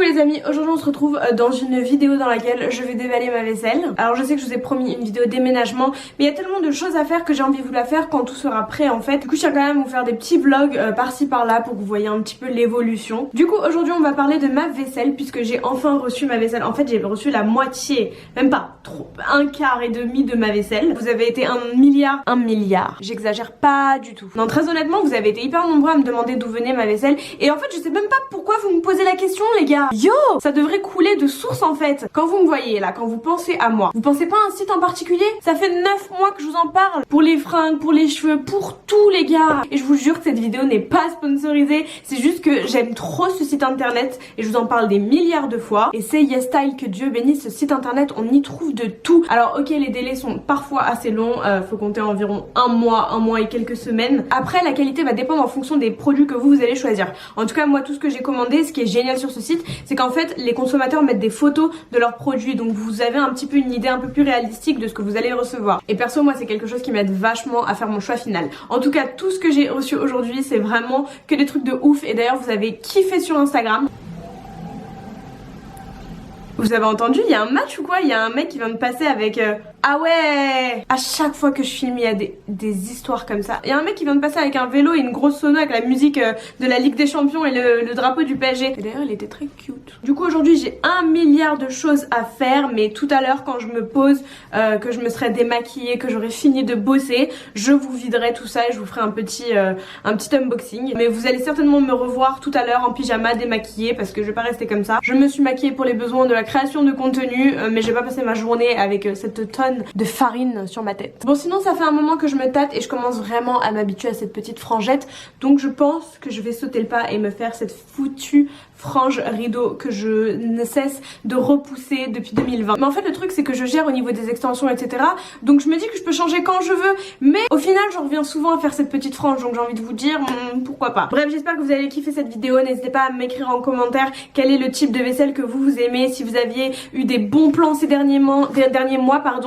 Coucou les amis, aujourd'hui on se retrouve dans une vidéo dans laquelle je vais déballer ma vaisselle. Alors je sais que je vous ai promis une vidéo déménagement, mais il y a tellement de choses à faire que j'ai envie de vous la faire quand tout sera prêt en fait. Du coup je tiens quand même à vous faire des petits vlogs par-ci par-là pour que vous voyez un petit peu l'évolution. Du coup aujourd'hui on va parler de ma vaisselle puisque j'ai enfin reçu ma vaisselle. En fait j'ai reçu la moitié, même pas, trop, un quart et demi de ma vaisselle. Vous avez été un milliard. J'exagère pas du tout. Non, très honnêtement vous avez été hyper nombreux à me demander d'où venait ma vaisselle et en fait je sais même pas pourquoi vous me posez la question les gars. Yo, ça devrait couler de source en fait. Quand vous me voyez là, quand vous pensez à moi, vous pensez pas à un site en particulier? Ça fait 9 mois que je vous en parle. Pour les fringues, pour les cheveux, pour tout les gars. Et je vous jure que cette vidéo n'est pas sponsorisée. C'est juste que j'aime trop ce site internet et je vous en parle des milliards de fois. Et c'est YesStyle, que Dieu bénisse ce site internet. On y trouve de tout. Alors ok, les délais sont parfois assez longs. Faut compter environ un mois et quelques semaines. Après, la qualité va dépendre en fonction des produits que vous allez choisir. En tout cas, moi, tout ce que j'ai commandé, ce qui est génial sur ce site, c'est qu'en fait les consommateurs mettent des photos de leurs produits, donc vous avez un petit peu une idée un peu plus réalistique de ce que vous allez recevoir. Et perso moi c'est quelque chose qui m'aide vachement à faire mon choix final. En tout cas tout ce que j'ai reçu aujourd'hui c'est vraiment que des trucs de ouf. Et d'ailleurs vous avez kiffé sur Instagram. Vous avez entendu, il y a un match ou quoi? Il y a un mec qui vient de passer avec... Ah ouais! À chaque fois que je filme, il y a des histoires comme ça. Il y a un mec qui vient de passer avec un vélo et une grosse sono avec la musique de la Ligue des Champions et le drapeau du PSG. Et d'ailleurs, il était très cute. Du coup, aujourd'hui, j'ai 1 milliard de choses à faire. Mais tout à l'heure, quand je me pose, que je me serai démaquillée, que j'aurai fini de bosser, je vous viderai tout ça et je vous ferai un petit unboxing. Mais vous allez certainement me revoir tout à l'heure en pyjama, démaquillée, parce que je vais pas rester comme ça. Je me suis maquillée pour les besoins de la création de contenu, mais je vais pas passer ma journée avec cette tonne de farine sur ma tête. Bon, sinon ça fait un moment que je me tâte et je commence vraiment à m'habituer à cette petite frangette, donc je pense que je vais sauter le pas et me faire cette foutue frange rideau que je ne cesse de repousser depuis 2020. Mais en fait le truc c'est que je gère au niveau des extensions etc, donc je me dis que je peux changer quand je veux, mais au final j'en reviens souvent à faire cette petite frange, donc j'ai envie de vous dire pourquoi pas. Bref, j'espère que vous allez kiffer cette vidéo. N'hésitez pas à m'écrire en commentaire quel est le type de vaisselle que vous aimez, si vous aviez eu des bons plans ces derniers mois,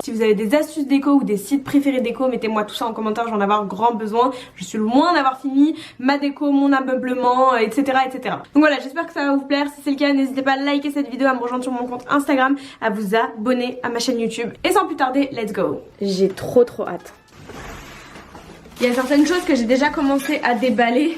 si vous avez des astuces déco ou des sites préférés déco, mettez-moi tout ça en commentaire, j'en ai avoir grand besoin. Je suis loin d'avoir fini ma déco, mon ameublement, etc. etc. Donc voilà, j'espère que ça va vous plaire. Si c'est le cas, n'hésitez pas à liker cette vidéo, à me rejoindre sur mon compte Instagram, à vous abonner à ma chaîne YouTube. Et sans plus tarder, let's go. J'ai trop hâte. Il y a certaines choses que j'ai déjà commencé à déballer.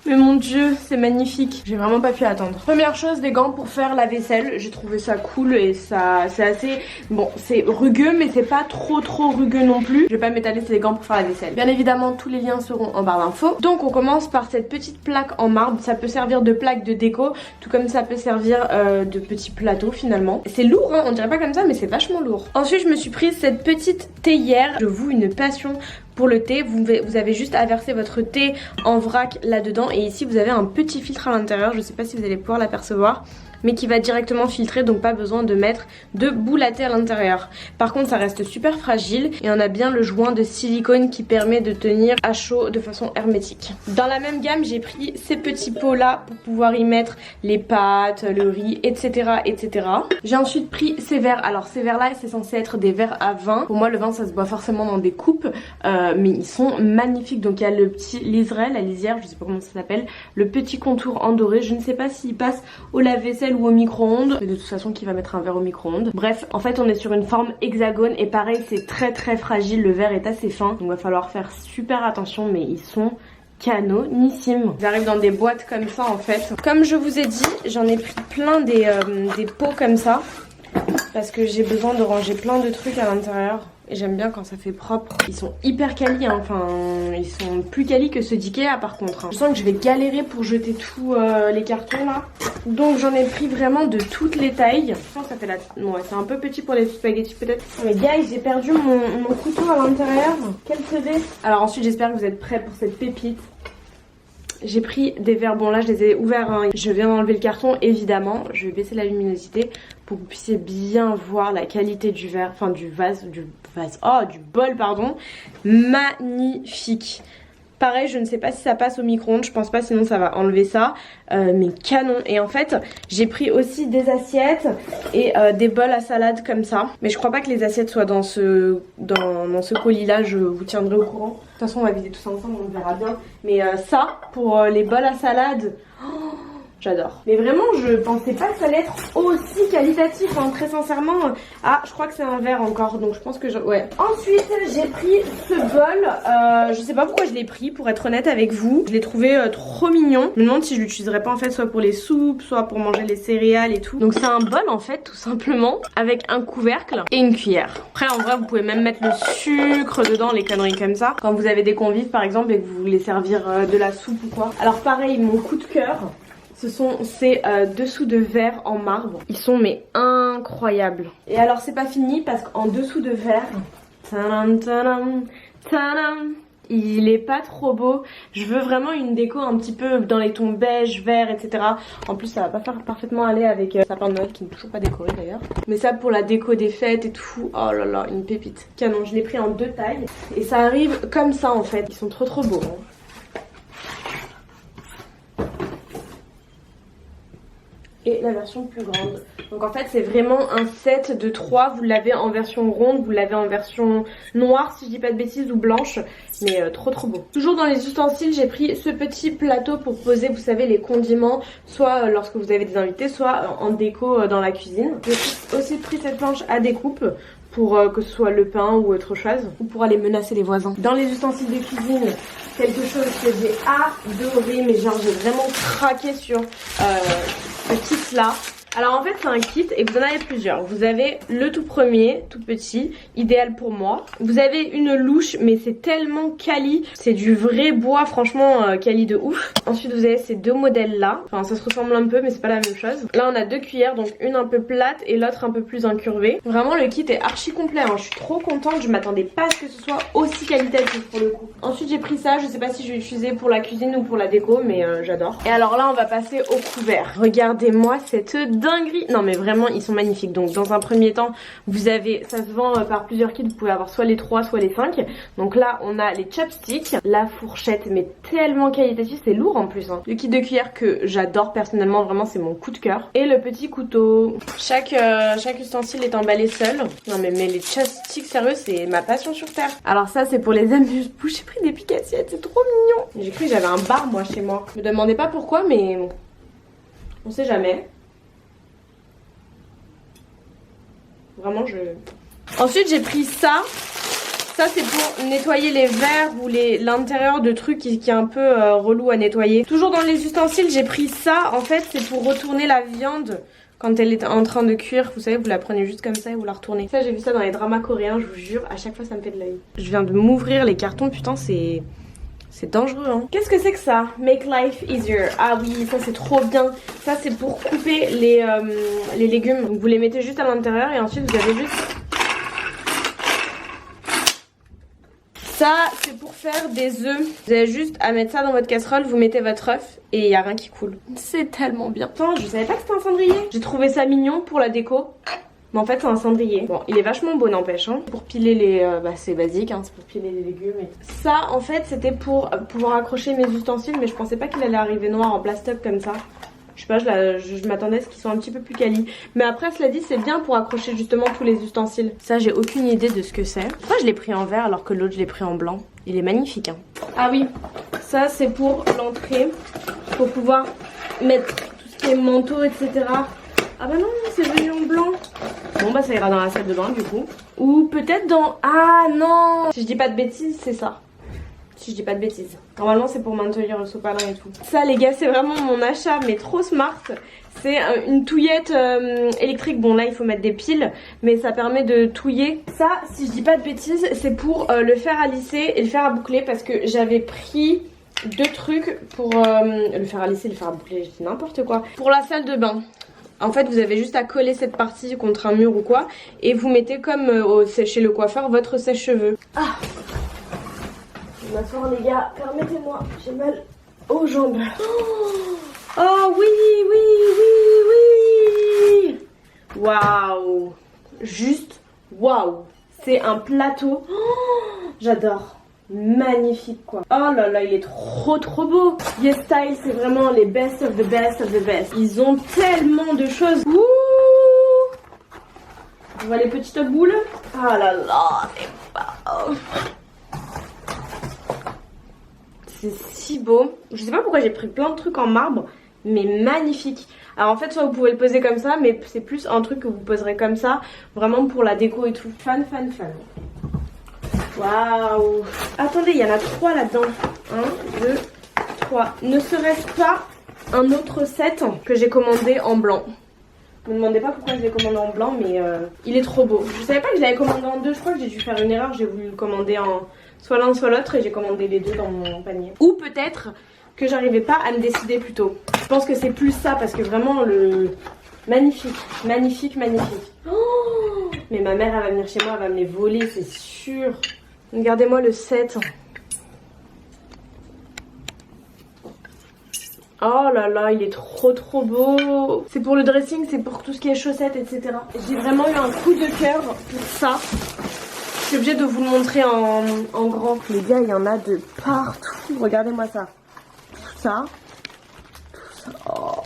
Mais mon dieu, c'est magnifique. J'ai vraiment pas pu attendre. Première chose, des gants pour faire la vaisselle. J'ai trouvé ça cool et ça c'est assez... Bon, c'est rugueux mais c'est pas trop rugueux non plus. Je vais pas m'étaler, c'est des gants pour faire la vaisselle. Bien évidemment, tous les liens seront en barre d'infos. Donc on commence par cette petite plaque en marbre. Ça peut servir de plaque de déco, tout comme ça peut servir de petit plateau finalement. C'est lourd hein, on dirait pas comme ça mais c'est vachement lourd. Ensuite je me suis prise cette petite théière. Je voue une passion pour le thé. Vous avez juste à verser votre thé en vrac là-dedans. Et ici vous avez un petit filtre à l'intérieur. Je sais pas si vous allez pouvoir l'apercevoir, mais qui va directement filtrer, donc pas besoin de mettre de boule à thé à l'intérieur. Par contre ça reste super fragile et on a bien le joint de silicone qui permet de tenir à chaud de façon hermétique. Dans la même gamme j'ai pris ces petits pots là pour pouvoir y mettre les pâtes, le riz, etc. etc. J'ai ensuite pris ces verres. Alors ces verres là c'est censé être des verres à vin. Pour moi le vin ça se boit forcément dans des coupes, mais ils sont magnifiques. Donc il y a le petit liseré, la lisière, je sais pas comment ça s'appelle, le petit contour en doré. Je ne sais pas s'il passe au lave-vaisselle ou au micro-ondes, de toute façon qui va mettre un verre au micro-ondes. Bref, en fait on est sur une forme hexagone et pareil c'est très fragile, le verre est assez fin, donc va falloir faire super attention, mais ils sont canonissimes. Ils arrivent dans des boîtes comme ça en fait. Comme je vous ai dit, j'en ai pris plein des pots comme ça parce que j'ai besoin de ranger plein de trucs à l'intérieur. Et j'aime bien quand ça fait propre. Ils sont hyper quali, hein. Enfin ils sont plus quali que ceux d'Ikea par contre hein. Je sens que je vais galérer pour jeter tous les cartons là. Donc j'en ai pris vraiment de toutes les tailles. Je pense que ça fait la... Ouais, c'est un peu petit pour les spaghettis peut-être. Mais guys, j'ai perdu mon couteau à l'intérieur. Quel CV. Alors ensuite j'espère que vous êtes prêts pour cette pépite. J'ai pris des verres, bon là je les ai ouverts hein. Je viens d'enlever le carton évidemment. Je vais baisser la luminosité pour que vous puissiez bien voir la qualité du verre, enfin du bol pardon. Magnifique. Pareil, je ne sais pas si ça passe au micro-ondes, je pense pas, sinon ça va enlever ça. Mais canon. Et en fait, j'ai pris aussi des assiettes et des bols à salade comme ça. Mais je crois pas que les assiettes soient dans ce colis là, je vous tiendrai au courant. De toute façon, on va vider tout ça ensemble, on verra bien. Mais ça, pour les bols à salade... Oh, J'adore. Mais vraiment, je pensais pas que ça allait être aussi qualitatif, hein, très sincèrement. Ah, je crois que c'est un verre encore, donc je pense que ouais. Ensuite, j'ai pris ce bol. Je sais pas pourquoi je l'ai pris, pour être honnête avec vous. Je l'ai trouvé trop mignon. Je me demande si je l'utiliserais pas en fait soit pour les soupes, soit pour manger les céréales et tout. Donc c'est un bol en fait, tout simplement, avec un couvercle et une cuillère. Après, en vrai, vous pouvez même mettre le sucre dedans, les conneries comme ça. Quand vous avez des convives par exemple et que vous voulez servir de la soupe ou quoi. Alors pareil, mon coup de cœur, ce sont ces dessous de verre en marbre. Ils sont mais incroyables. Et alors c'est pas fini parce qu'en dessous de verre, tadam, tadam, tadam, il est pas trop beau. Je veux vraiment une déco un petit peu dans les tons beige, vert, etc. En plus ça va pas faire parfaitement aller avec sapin de Noël qui n'est toujours pas décoré d'ailleurs. Mais ça pour la déco des fêtes et tout, oh là là, une pépite. Canon, je l'ai pris en 2 tailles. Et ça arrive comme ça en fait. Ils sont trop beaux. Hein. Et la version plus grande. Donc en fait c'est vraiment un set de 3. Vous l'avez en version ronde, vous l'avez en version noire si je dis pas de bêtises ou blanche. Mais trop beau. Toujours dans les ustensiles j'ai pris ce petit plateau pour poser vous savez les condiments. Soit lorsque vous avez des invités, soit en déco dans la cuisine. J'ai aussi pris cette planche à découpe pour que ce soit le pain ou autre chose, ou pour aller menacer les voisins. Dans les ustensiles de cuisine, quelque chose que j'ai adoré, mais genre j'ai vraiment craqué sur ce kit là. Alors en fait c'est un kit et vous en avez plusieurs. Vous avez le tout premier, tout petit, idéal pour moi. Vous avez une louche mais c'est tellement quali. C'est du vrai bois, franchement quali de ouf. Ensuite vous avez ces 2 modèles là. Enfin ça se ressemble un peu mais c'est pas la même chose. Là on a 2 cuillères, donc une un peu plate et l'autre un peu plus incurvée. Vraiment le kit est archi complet, hein. Je suis trop contente, je m'attendais pas à ce que ce soit aussi qualitatif pour le coup. Ensuite j'ai pris ça, je sais pas si je vais l'utiliser pour la cuisine ou pour la déco mais j'adore. Et alors là on va passer au couvert. Regardez-moi cette dinguerie. Non mais vraiment ils sont magnifiques. Donc dans un premier temps vous avez, ça se vend par plusieurs kits, vous pouvez avoir soit les 3 soit les 5. Donc là on a les chopsticks, la fourchette mais tellement qualitatif, c'est lourd en plus hein. Le kit de cuillère que j'adore personnellement, vraiment c'est mon coup de cœur. Et le petit couteau. Chaque ustensile est emballé seul. Non mais les chopsticks sérieux c'est ma passion sur terre. Alors ça c'est pour les amuse-bouches, j'ai pris des pique-assiettes, c'est trop mignon. J'ai cru que j'avais un bar moi chez moi. Me demandez pas pourquoi mais on sait jamais. Vraiment Ensuite j'ai pris ça. Ça c'est pour nettoyer les verres ou l'intérieur de trucs qui est un peu relou à nettoyer. Toujours dans les ustensiles j'ai pris ça. En fait c'est pour retourner la viande quand elle est en train de cuire. Vous savez vous la prenez juste comme ça et vous la retournez. Ça j'ai vu ça dans les dramas coréens, je vous jure, à chaque fois ça me fait de l'œil. Je viens de m'ouvrir les cartons, putain c'est dangereux hein. Qu'est-ce que c'est que ça? Make life easier. Ah oui ça c'est trop bien. Ça c'est pour couper les légumes. Donc vous les mettez juste à l'intérieur et ensuite vous avez juste... Ça c'est pour faire des œufs. Vous avez juste à mettre ça dans votre casserole, vous mettez votre œuf et il n'y a rien qui coule. C'est tellement bien. Attends, je savais pas que c'était un cendrier. J'ai trouvé ça mignon pour la déco. Mais en fait c'est un cendrier. Bon il est vachement beau n'empêche hein. Pour piler les... c'est basique hein, c'est pour piler les légumes et tout. Ça en fait c'était pour pouvoir accrocher mes ustensiles. Mais je pensais pas qu'il allait arriver noir en plastoc comme ça. Je sais pas, je m'attendais à ce qu'ils soient un petit peu plus quali. Mais après cela dit c'est bien pour accrocher justement tous les ustensiles. Ça j'ai aucune idée de ce que c'est. Pourquoi je l'ai pris en vert alors que l'autre je l'ai pris en blanc? Il est magnifique hein. Ah oui, ça c'est pour l'entrée. Pour pouvoir mettre tout ce qui est manteau etc. Ah bah non, c'est venu en blanc. Bon bah ça ira dans la salle de bain du coup. Ou peut-être dans... Ah non, si je dis pas de bêtises c'est ça. Si je dis pas de bêtises. Normalement c'est pour maintenir le sopalin et tout. Ça les gars c'est vraiment mon achat mais trop smart. C'est une touillette électrique. Bon là il faut mettre des piles mais ça permet de touiller. Ça si je dis pas de bêtises c'est pour le fer à lisser et le fer à boucler. Parce que j'avais pris 2 trucs pour le fer à lisser et le fer à boucler. Je dis n'importe quoi. Pour la salle de bain. En fait vous avez juste à coller cette partie contre un mur ou quoi. Et vous mettez comme chez le coiffeur votre sèche-cheveux. Ah, je vais m'asseoir les gars, permettez-moi, j'ai mal aux jambes. Oh oui, oui, oui, oui. Waouh. Juste waouh. C'est un plateau. Oh, j'adore. Magnifique quoi. Oh là là il est trop beau. Yes Style c'est vraiment les best of the best of the best. Ils ont tellement de choses. Ouh. On voit les petites boules. Oh là là c'est beau. C'est si beau. Je sais pas pourquoi j'ai pris plein de trucs en marbre. mais magnifique. Alors en fait soit vous pouvez le poser comme ça, mais c'est plus un truc que vous poserez comme ça, vraiment pour la déco et tout. Fan. Waouh. Attendez, il y en a 3 là-dedans. 1, 2, 3. Ne serait-ce pas un autre set que j'ai commandé en blanc? Ne me demandez pas pourquoi je l'ai commandé en blanc, mais il est trop beau. Je savais pas que je l'avais commandé en 2, je crois que j'ai dû faire une erreur, j'ai voulu le commander en soit l'un soit l'autre et j'ai commandé les 2 dans mon panier. Ou peut-être que j'arrivais pas à me décider plus tôt. Je pense que c'est plus ça parce que vraiment le... Magnifique. Oh, mais ma mère elle va venir chez moi, elle va me les voler, c'est sûr. Regardez-moi le set. Oh là là, il est trop beau. C'est pour le dressing, c'est pour tout ce qui est chaussettes, etc. J'ai vraiment eu un coup de cœur pour ça. Je suis obligée de vous le montrer en grand. Les gars, il y en a de partout. Regardez-moi ça. Tout ça. Oh.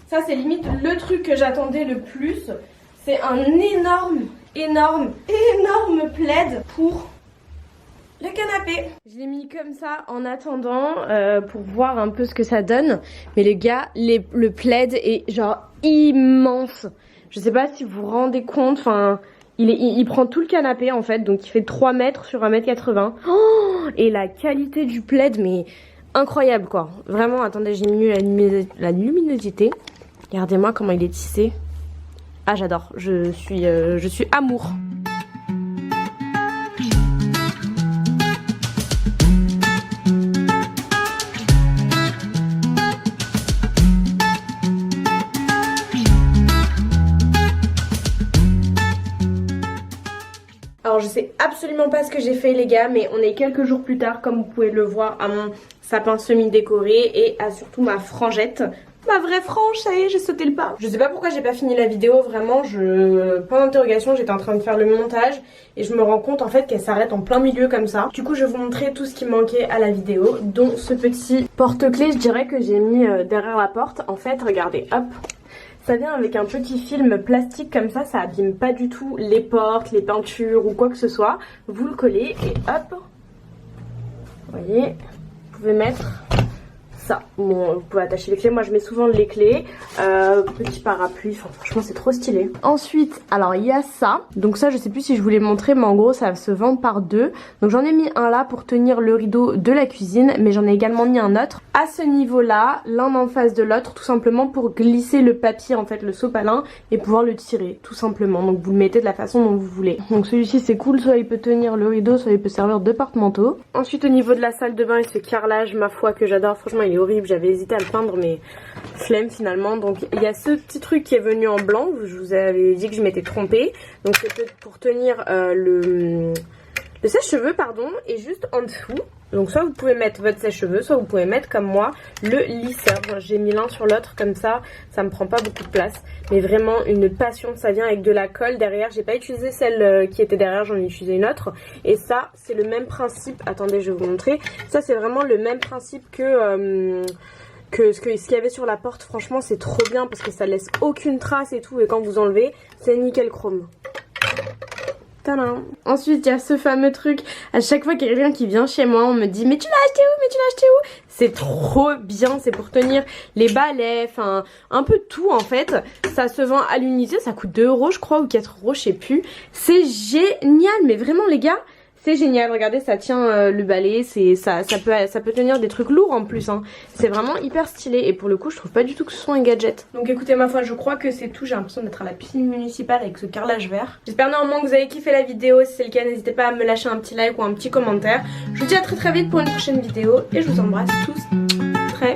Ça, c'est limite le truc que j'attendais le plus. C'est un énorme plaid pour le canapé. Je l'ai mis comme ça en attendant pour voir un peu ce que ça donne. Mais les gars, le plaid est genre immense. Je sais pas si vous vous rendez compte. Enfin, il prend tout le canapé en fait. Donc il fait 3 mètres sur 1m80. Oh, et la qualité du plaid, mais incroyable quoi. Vraiment, attendez, j'ai mis la luminosité. Regardez-moi comment il est tissé. Ah, j'adore. Je suis amour. Alors je sais absolument pas ce que j'ai fait les gars, mais on est quelques jours plus tard comme vous pouvez le voir à mon sapin semi-décoré et à surtout ma frangette. Ma vraie frange, ça y est, j'ai sauté le pas. Je sais pas pourquoi j'ai pas fini la vidéo, vraiment, point d'interrogation, j'étais en train de faire le montage et je me rends compte en fait qu'elle s'arrête en plein milieu comme ça. Du coup, je vais vous montrer tout ce qui manquait à la vidéo, dont ce petit porte-clés, je dirais que j'ai mis derrière la porte. En fait, regardez, hop. Ça vient avec un petit film plastique comme ça abîme pas du tout les portes, les peintures ou quoi que ce soit. Vous le collez et hop, vous voyez, vous pouvez mettre ça. Bon, vous pouvez attacher les clés, moi je mets souvent les clés. Petit parapluie, enfin, franchement c'est trop stylé. Ensuite, alors il y a ça, donc ça je sais plus si je vous l'ai montré, mais en gros ça se vend par 2. Donc j'en ai mis un là pour tenir le rideau de la cuisine, mais j'en ai également mis un autre à ce niveau là, l'un en face de l'autre, tout simplement pour glisser le papier, en fait le sopalin, et pouvoir le tirer tout simplement. Donc vous le mettez de la façon dont vous voulez. Donc celui-ci c'est cool, soit il peut tenir le rideau, soit il peut servir de porte-manteau. Ensuite au niveau de la salle de bain et ce carrelage, ma foi que j'adore, franchement il est horrible, j'avais hésité à le peindre mais flemme finalement. Donc il y a ce petit truc qui est venu en blanc, je vous avais dit que je m'étais trompée. Donc c'est pour tenir le sèche-cheveux pardon, et juste en dessous. Donc soit vous pouvez mettre votre sèche-cheveux, soit vous pouvez mettre comme moi le lisseur. J'ai mis l'un sur l'autre comme ça me prend pas beaucoup de place. Mais vraiment une passion, ça vient avec de la colle derrière. J'ai pas utilisé celle qui était derrière, j'en ai utilisé une autre. Et ça c'est le même principe, attendez je vais vous montrer. Ça c'est vraiment le même principe que ce qu'il y avait sur la porte. Franchement c'est trop bien parce que ça laisse aucune trace et tout. Et quand vous enlevez c'est nickel chrome. Tadam. Ensuite il y a ce fameux truc, à chaque fois qu'il y a quelqu'un qui vient chez moi on me dit mais tu l'as acheté où, mais tu l'as acheté où? C'est trop bien, c'est pour tenir les balais, enfin un peu tout en fait. Ça se vend à l'unité, ça coûte 2 € je crois ou 4 €, je sais plus. C'est génial, mais vraiment les gars, c'est génial. Regardez, ça tient le balai, ça peut tenir des trucs lourds en plus hein. C'est vraiment hyper stylé et pour le coup je trouve pas du tout que ce soit un gadget. Donc écoutez ma foi, je crois que c'est tout. J'ai l'impression d'être à la piscine municipale avec ce carrelage vert. J'espère néanmoins que vous avez kiffé la vidéo. Si c'est le cas, n'hésitez pas à me lâcher un petit like ou un petit commentaire. Je vous dis à très vite pour une prochaine vidéo et je vous embrasse tous très